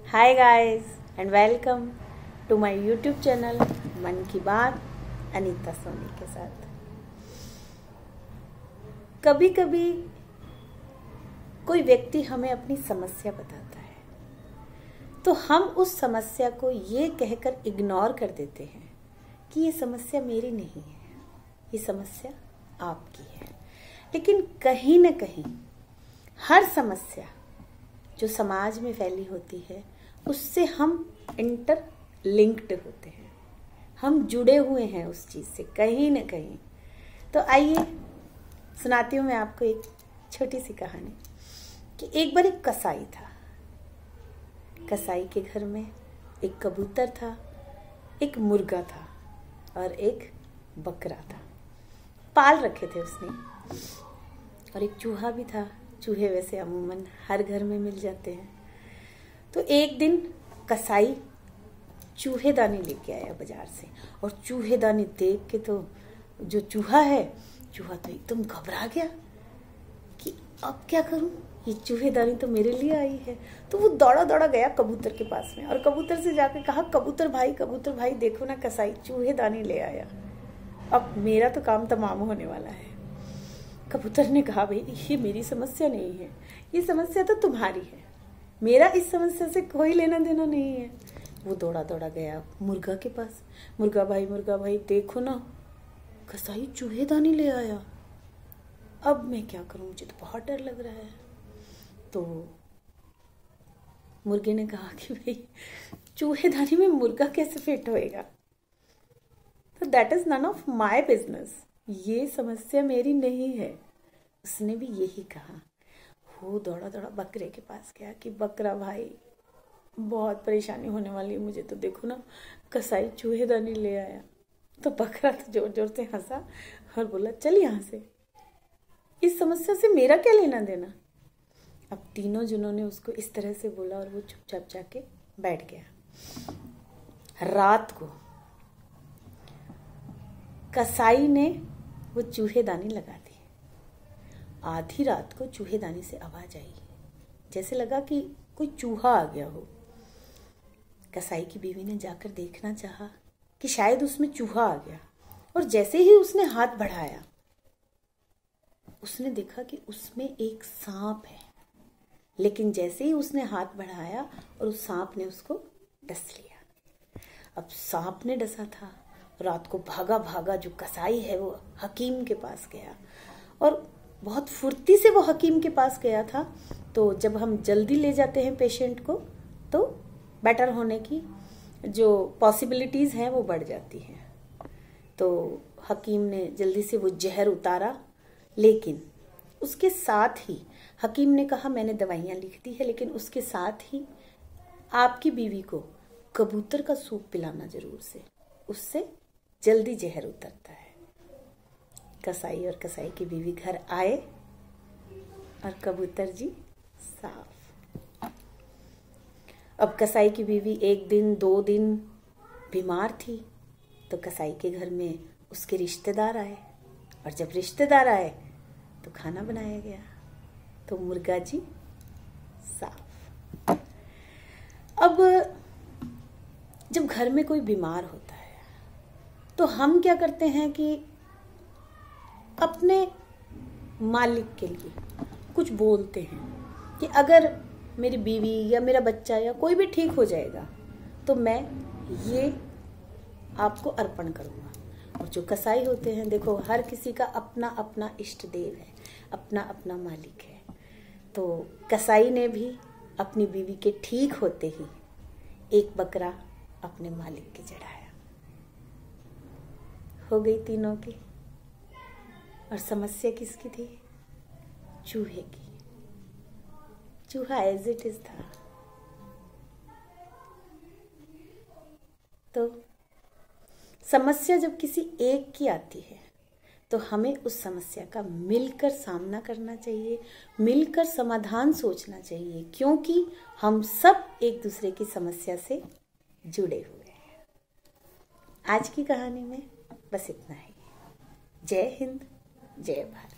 Hi guys and welcome to my YouTube channel Man Ki बात अनीता सोनी के साथ। कभी कभी कोई व्यक्ति हमें अपनी समस्या बताता है तो हम उस समस्या को ये कहकर इग्नोर कर देते हैं कि ये समस्या मेरी नहीं है, ये समस्या आपकी है। लेकिन कहीं न कहीं हर समस्या जो समाज में फैली होती है उससे हम इंटरलिंक्ड होते हैं, हम जुड़े हुए हैं उस चीज़ से कहीं न कहीं। तो आइए सुनाती हूँ मैं आपको एक छोटी सी कहानी कि एक बार एक कसाई था। कसाई के घर में एक कबूतर था, एक मुर्गा था और एक बकरा था। पाल रखे थे उसने, और एक चूहा भी था। चूहे वैसे अमूमन हर घर में मिल जाते हैं। तो एक दिन कसाई चूहेदानी लेके आया बाजार से, और चूहेदानी देख के तो जो चूहा तो एकदम घबरा गया कि अब क्या करूं, ये चूहेदानी तो मेरे लिए आई है। तो वो दौड़ा दौड़ा गया कबूतर के पास में और कबूतर से जाके कहा, कबूतर भाई देखो ना, कसाई चूहेदानी ले आया, अब मेरा तो काम तमाम होने वाला है। कबूतर ने कहा, भाई ये मेरी समस्या नहीं है, ये समस्या तो तुम्हारी है, मेरा इस समस्या से कोई लेना देना नहीं है। वो दौड़ा दौड़ा गया मुर्गा के पास, मुर्गा भाई देखो ना, कसाई चूहेदानी ले आया, अब मैं क्या करूं, मुझे तो बहुत डर लग रहा है। तो मुर्गे ने कहा कि भाई चूहेदानी में मुर्गा कैसे फिट होएगा, तो that is none of my business, ये समस्या मेरी नहीं है। उसने भी यही कहा। वो दौड़ा दौड़ा बकरे के पास गया कि बकरा भाई बहुत परेशानी होने वाली है मुझे, तो देखो ना कसाई चूहेदानी ले आया। तो बकरा तो जोर जोर से हंसा और बोला, चल यहाँ से, इस समस्या से मेरा क्या लेना देना। अब तीनों जनों ने उसको इस तरह से बोला और वो चुपचाप जाके बैठ गया। रात को कसाई ने वो चूहेदानी लगा दी। आधी रात को चूहेदानी से आवाज आई, जैसे लगा कि कोई चूहा आ गया हो। कसाई की बीवी ने जाकर देखना चाहा कि शायद उसमें चूहा आ गया, और जैसे ही उसने हाथ बढ़ाया उसने देखा कि उसमें एक सांप है। लेकिन जैसे ही उसने हाथ बढ़ाया और उस सांप ने उसको डस लिया। अब सांप ने डसा था, रात को भागा भागा जो कसाई है वो हकीम के पास गया, और बहुत फुर्ती से वो हकीम के पास गया था। तो जब हम जल्दी ले जाते हैं पेशेंट को तो बेटर होने की जो पॉसिबिलिटीज हैं वो बढ़ जाती हैं। तो हकीम ने जल्दी से वो जहर उतारा, लेकिन उसके साथ ही हकीम ने कहा, मैंने दवाइयाँ लिख दी है, लेकिन उसके साथ ही आपकी बीवी को कबूतर का सूप पिलाना जरूर से, उससे जल्दी जहर उतरता है। कसाई और कसाई की बीवी घर आए और कबूतर जी साफ। अब कसाई की बीवी 1 दिन 2 दिन बीमार थी, तो कसाई के घर में उसके रिश्तेदार आए, और जब रिश्तेदार आए तो खाना बनाया गया, तो मुर्गा जी साफ। अब जब घर में कोई बीमार होता है तो हम क्या करते हैं कि अपने मालिक के लिए कुछ बोलते हैं कि अगर मेरी बीवी या मेरा बच्चा या कोई भी ठीक हो जाएगा तो मैं ये आपको अर्पण करूँगा। और जो कसाई होते हैं, देखो हर किसी का अपना अपना इष्ट देव है, अपना अपना मालिक है। तो कसाई ने भी अपनी बीवी के ठीक होते ही एक बकरा अपने मालिक के चढ़ाया। हो गई तीनों की। और समस्या किसकी थी? चूहे की। चूहा एज इट इज था। तो समस्या जब किसी एक की आती है तो हमें उस समस्या का मिलकर सामना करना चाहिए, मिलकर समाधान सोचना चाहिए, क्योंकि हम सब एक दूसरे की समस्या से जुड़े हुए हैं। आज की कहानी में बस इतना ही। जय हिंद, जय भारत।